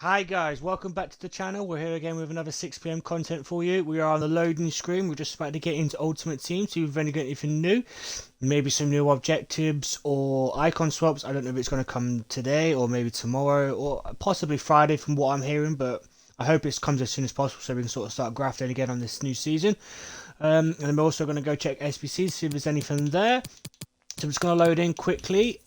Hi guys, welcome back to the channel. We're here again with another 6 p.m. content for you. We are on the loading screen. We're just about to get into Ultimate Team, so we've only got anything new. Maybe some new objectives or icon swaps. I don't know if it's going to come today or maybe tomorrow or possibly Friday from what I'm hearing, but I hope it comes as soon as possible so we can sort of start grafting again on this new season. And I'm also going to go check SBCs, see if there's anything there. So I'm just going to load in quickly.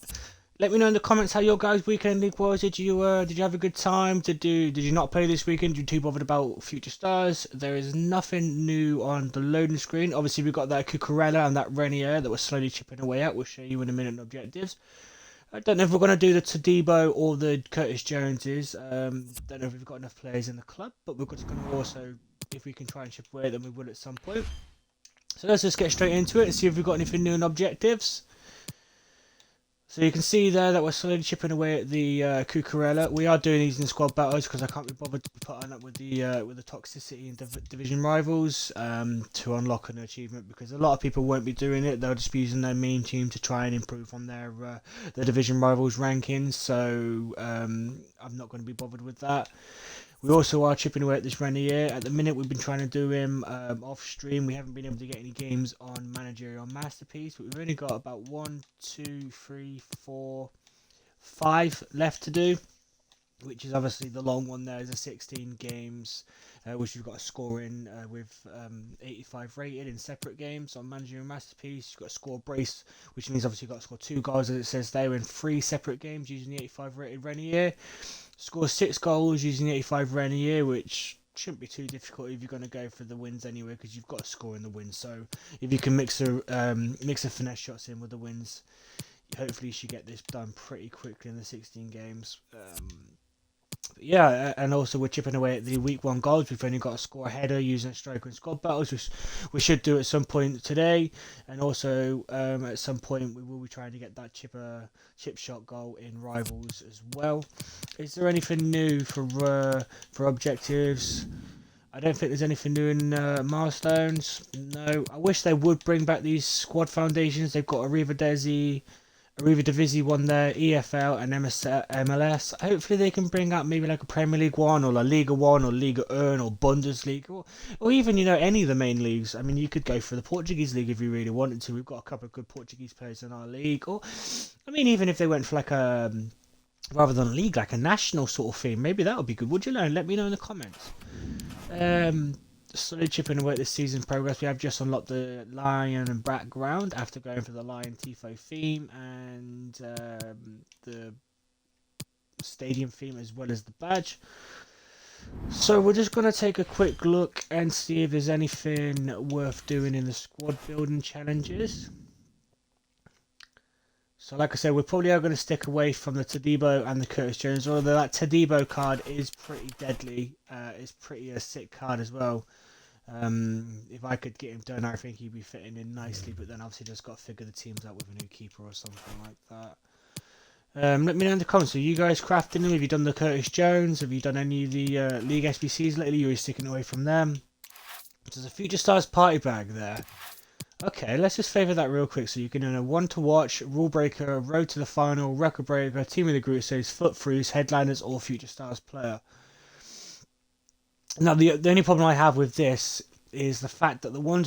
Let me know in the comments how your guys' weekend league was. Did you have a good time? Did you not play this weekend? Did you too bothered about Future Stars? There is nothing new on the loading screen. Obviously we've got that Cucurella and that Renier that we're slowly chipping away at. We'll show you in a minute in objectives. I don't know if we're gonna do the Todibo or the Curtis Joneses. Don't know if we've got enough players in the club, but we're just gonna also, if we can try and chip away, then we will at some point. So let's just get straight into it and see if we've got anything new in objectives. So you can see there that we're slowly chipping away at the Cucurella. We are doing these in squad battles because I can't be bothered to put on up with the toxicity and division rivals to unlock an achievement, because a lot of people won't be doing it. They'll just be using their main team to try and improve on their division rivals rankings. So I'm not going to be bothered with that. We also are chipping away at this Renier. At the minute, we've been trying to do him off stream. We haven't been able to get any games on Managerial Masterpiece, but we've only got about 1, 2, 3, 4, 5 left to do, which is obviously the long one. There is a 16 games, which we've got a score in with 85 rated in separate games on Managerial Masterpiece. You've got a score brace, which means obviously you've got to score 2 goals, as it says there, in 3 separate games using the 85 rated Renier. Score 6 goals using the 85 Renier, which shouldn't be too difficult if you're going to go for the wins anyway, because you've got a score in the wins. So if you can mix a finesse shots in with the wins, hopefully you should get this done pretty quickly in the 16 games. Yeah, and also we're chipping away at the week 1 goals. We've only got to score a header using striker and squad battles, which we should do at some point today. And also at some point we will be trying to get that chip shot goal in rivals as well. Is there anything new for objectives? I don't think there's anything new in milestones. No, I wish they would bring back these squad foundations. They've got Arriva Desi, Arriva Divisi one there, EFL and MLS. Hopefully they can bring up maybe like a Premier League one or La Liga one or Liga 1 or Bundesliga, or even, any of the main leagues. I mean, you could go for the Portuguese league if you really wanted to. We've got a couple of good Portuguese players in our league. Or, I mean, even if they went for like a, rather than a league, like a national sort of thing, maybe that would be good. Would you know? Let me know in the comments. Slowly chipping away at this season's progress. We have just unlocked the Lion and background after going for the Lion Tifo theme and the stadium theme, as well as the badge. So we're just going to take a quick look and see if there's anything worth doing in the squad building challenges. So like I said, we probably are going to stick away from the Todibo and the Curtis Jones, although that Todibo card is pretty deadly. It's pretty a sick card as well. If I could get him done, I think he'd be fitting in nicely, but then obviously just got to figure the teams out with a new keeper or something like that. Let me know in the comments. Are you guys crafting them? Have you done the Curtis Jones? Have you done any of the League SBCs lately? You're sticking away from them. There's a Future Stars party bag there. Okay, let's just favour that real quick so you can know one to watch, rule breaker, road to the final, record breaker, team of the group says, foot throughs, headliners, or Future Stars player. Now the only problem I have with this is the fact that the one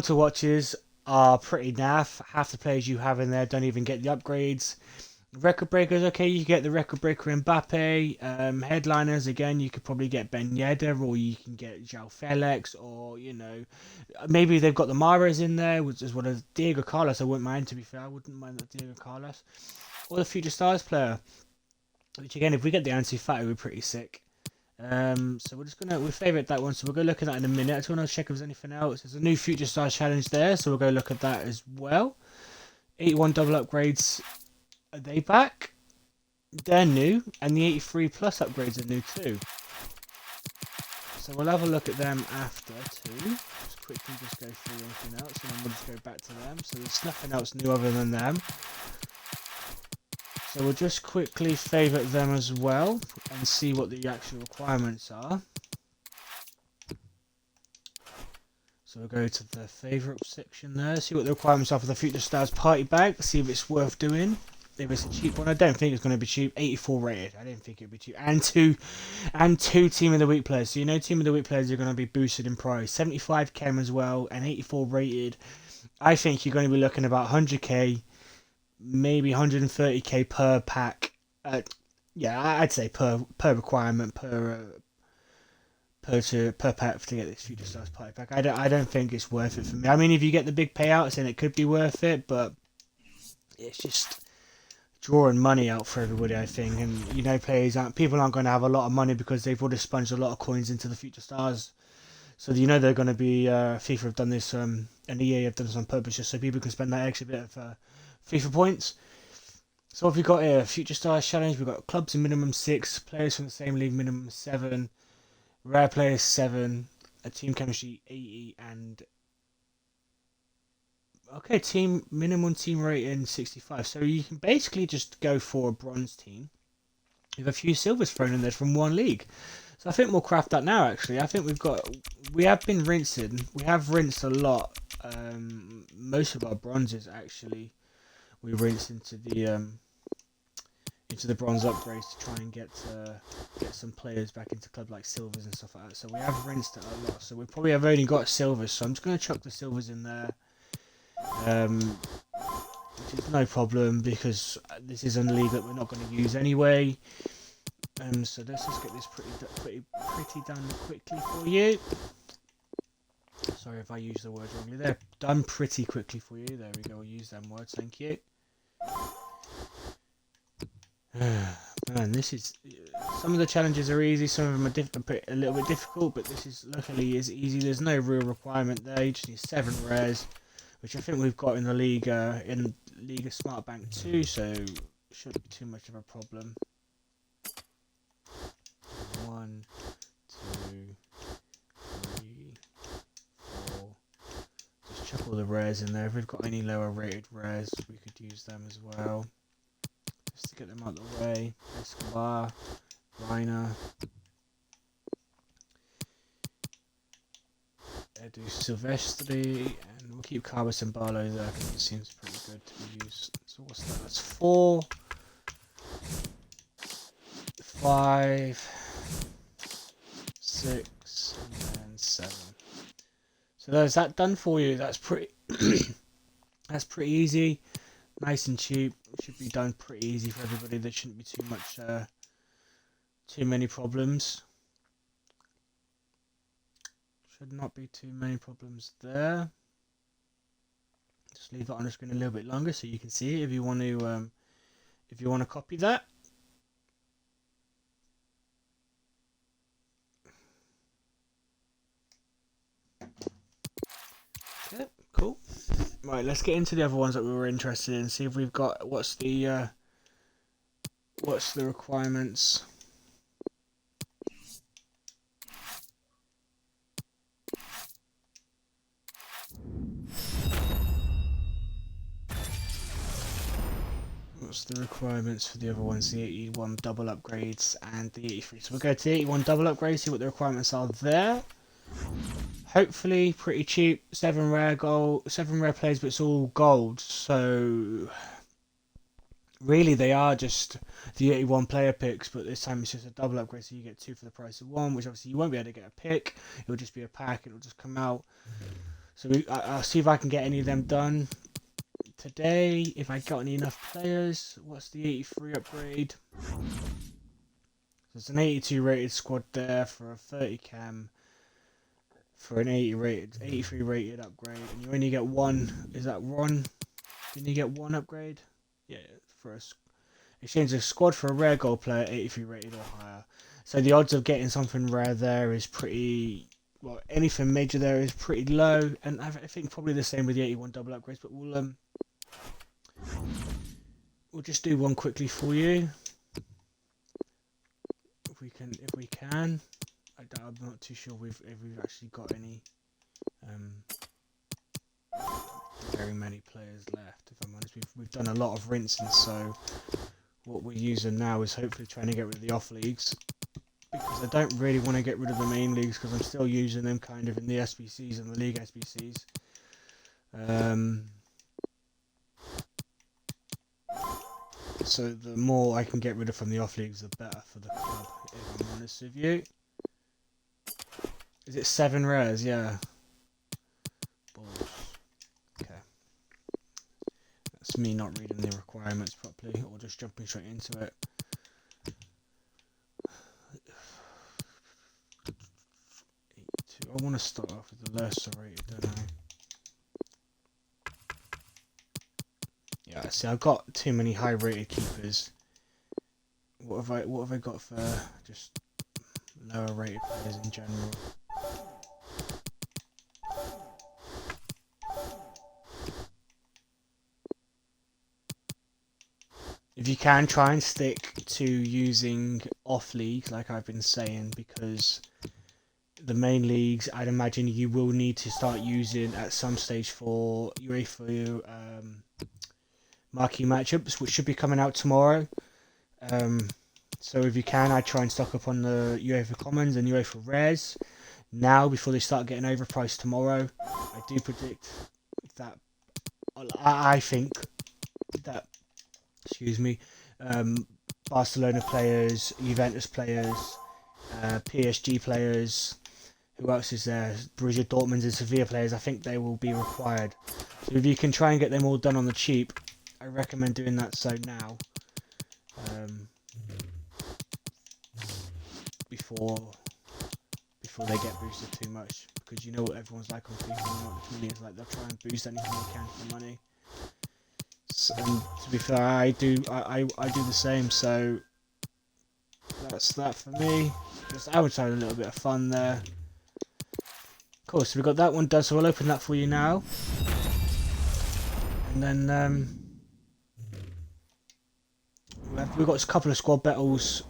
to watches are pretty naff. Half the players you have in there don't even get the upgrades. Record breakers, okay, you get the record breaker Mbappe. Headliners, again, you could probably get Ben Yedder, or you can get João Felix, or maybe they've got the Mahrez in there, as well as Diego Carlos. I wouldn't mind, to be fair. I wouldn't mind that Diego Carlos, or the Future Stars player. Which again, if we get the Ansu Fati, we're pretty sick. So we'll favourite that one. So we'll go look at that in a minute. I just want to check if there's anything else. There's a new Future Stars challenge there, so we'll go look at that as well. 81 double upgrades. Are they back? They're new, and the 83 plus upgrades are new too. So we'll have a look at them after too. Just quickly go through anything else, and then we'll just go back to them. So there's nothing else new other than them. So we'll just quickly favourite them as well, and see what the actual requirements are. So we'll go to the favourite section there, see what the requirements are for the Future Stars party bag, see if it's worth doing. if it's a cheap one, I don't think it's going to be cheap. 84 rated. I didn't think it'd be cheap. And two Team of the Week players. So you know Team of the Week players are going to be boosted in price. 75 chem as well, and 84 rated. I think you're going to be looking about 100k, maybe 130k per pack. Yeah, I'd say per requirement per pack to get this Future Stars party pack. I don't think it's worth it for me. I mean, if you get the big payouts, then it could be worth it, but it's just drawing money out for everybody, I think. And you know, people aren't going to have a lot of money because they've already sponged a lot of coins into the Future Stars. So you know they're going to be FIFA have done this, and EA have done this on purpose just so people can spend that extra bit of FIFA points. So what have we got here? Future Stars Challenge. We've got clubs in minimum 6, players from the same league minimum 7, rare players 7, a team chemistry 80, and okay, minimum team rating 65. So you can basically just go for a bronze team with a few silvers thrown in there from one league. So I think we'll craft that now. Actually, I think we have been rinsing. We have rinsed a lot. Most of our bronzes actually we rinsed into the bronze upgrades to try and get some players back into club like silvers and stuff like that. So we have rinsed it a lot. So we probably have only got silvers. So I'm just going to chuck the silvers in there. Which is no problem because this is a league that we're not going to use anyway. So let's just get this pretty done quickly for you. Sorry if I use the word wrongly. They're done pretty quickly for you. There we go. We'll use them words. Thank you. Man, this is some of the challenges are easy. Some of them are a little bit difficult, but this is luckily is easy. There's no real requirement there. You just need 7 rares, which I think we've got in the league in Liga Smart Bank 2, so shouldn't be too much of a problem. 1, 2, 3, 4. Just chuck all the rares in there. If we've got any lower rated rares, we could use them as well. Just to get them out of the way. Escobar, Reiner, Edu Silvestri, and we'll keep Carlos and Barlow there because it seems pretty good to be used. So what's that? That's 4, 5, 6, and 7. So there's that done for you. That's pretty that's pretty easy, nice and cheap. Should be done pretty easy for everybody. There shouldn't be too many problems. Should not be too many problems there. Just leave it on the screen a little bit longer so you can see it if you want to copy that. Okay, cool. Right, let's get into the other ones that we were interested in. See if we've got what's the requirements. What's the requirements for the other ones? The 81 double upgrades and the 83. So we'll go to the 81 double upgrades, see what the requirements are there. Hopefully pretty cheap. 7 rare players, but it's all gold. So really they are just the 81 player picks, but this time it's just a double upgrade, so you get 2 for the price of 1, which obviously you won't be able to get a pick. It'll just be a pack. It'll just come out. So I'll see if I can get any of them done today, if I got enough players. What's the 83 upgrade? So it's an 82 rated squad there for a 30 chem for an 83 rated upgrade, and you only get 1. Is that 1? Can you get 1 upgrade? Yeah, for exchange a squad for a rare gold player 83 rated or higher. So the odds of getting something rare there is pretty, well, anything major there is pretty low, and I think probably the same with the 81 double upgrades, but we'll just do one quickly for you if we can. I'm not too sure if we've actually got any very many players left, if I'm honest. We've done a lot of rinsing, so what we're using now is hopefully trying to get rid of the off leagues, because I don't really want to get rid of the main leagues because I'm still using them kind of in the SBCs and the league SBCs. So the more I can get rid of from the off leagues, the better for the club, if I'm honest with you. Is it 7 rares? Yeah. Balls. Okay. That's me not reading the requirements properly, or just jumping straight into it. I want to start off with the lesser rated, don't I? Yeah, see, I've got too many high rated keepers. What have I got for just lower rated players in general? If you can, try and stick to using off leagues like I've been saying, because the main leagues, I'd imagine you will need to start using at some stage for UEFA marquee matchups, which should be coming out tomorrow. So if you can, I'd try and stock up on the UEFA Commons and UEFA Rares now before they start getting overpriced tomorrow. I do predict that, I think that, excuse me, Barcelona players, Juventus players, PSG players, who else is there? Borussia Dortmund and Sevilla players, I think they will be required. So if you can try and get them all done on the cheap, I recommend doing that so now. Before they get boosted too much, because you know what everyone's like on FIFA, you know what the community is like, they'll try and boost anything they can for money. So, and to be fair, I do the same, so that's that for me. Just I would say a little bit of fun there. Cool, so we've got that one done, so we'll open that for you now. And then we've got a couple of squad battles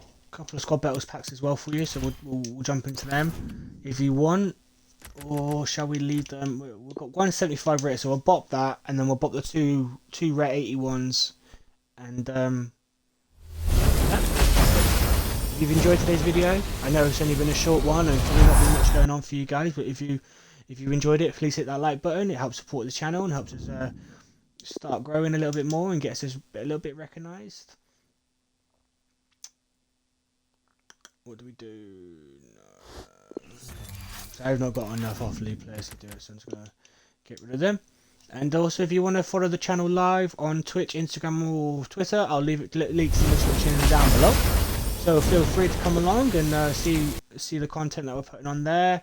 packs as well for you, so we'll jump into them if you want, or shall we leave them? We've got 175 rare, so we'll bop that, and then we'll bop the two rare 81s. And if you've enjoyed today's video, I know it's only been a short one and probably not been much going on for you guys, but if you enjoyed it, please hit that like button. It helps support the channel and helps us start growing a little bit more and gets us a little bit recognised. What do we do? No. So I've not got enough off-league players to do it, so I'm just going to get rid of them. And also, if you want to follow the channel live on Twitch, Instagram or Twitter, I'll leave it links in the description down below. So feel free to come along and see the content that we're putting on there,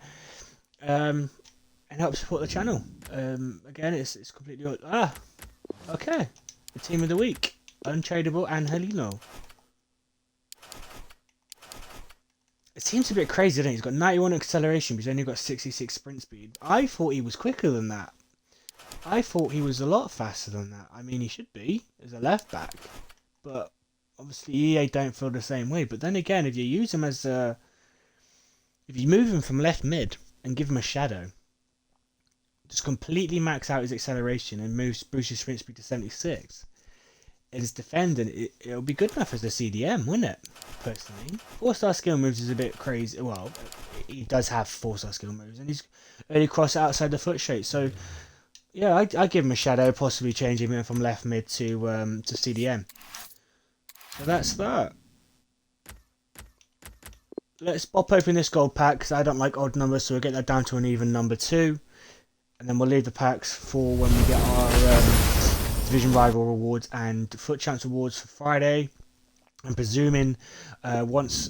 and help support the channel. Again, it's completely okay. The team of the week: Untradeable Angelino. It seems a bit crazy, doesn't it? He's got 91 acceleration, but he's only got 66 sprint speed. I thought he was quicker than that. I thought he was a lot faster than that. I mean, he should be as a left back, but obviously EA don't feel the same way. But then again, if you use him as if you move him from left mid and give him a shadow, just completely max out his acceleration and boost his sprint speed to 76. And his defending, it'll be good enough as a CDM, wouldn't it? Personally, 4-star skill moves is a bit crazy. Well, he does have 4-star skill moves, and he's early cross outside the foot straight. So yeah, I give him a shadow, possibly changing him from left mid to CDM. So that's that. Let's pop open this gold pack, because I don't like odd numbers, so we'll get that down to an even number 2. And then we'll leave the packs for when we get our Division Rival rewards and Foot Champs rewards for Friday. I'm presuming once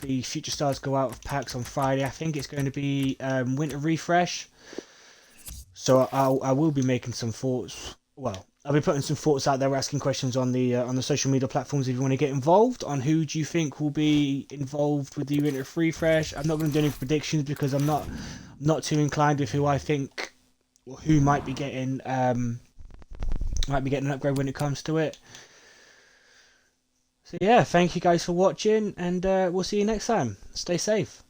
the Future Stars go out of packs on Friday, I think it's going to be Winter Refresh. So I will be making some thoughts. Well, I'll be putting some thoughts out there, asking questions on the social media platforms if you want to get involved on who do you think will be involved with the Winter Refresh. I'm not going to do any predictions because I'm not too inclined with who I think or who might be getting an upgrade when it comes to it. So yeah, thank you guys for watching, and we'll see you next time. Stay safe.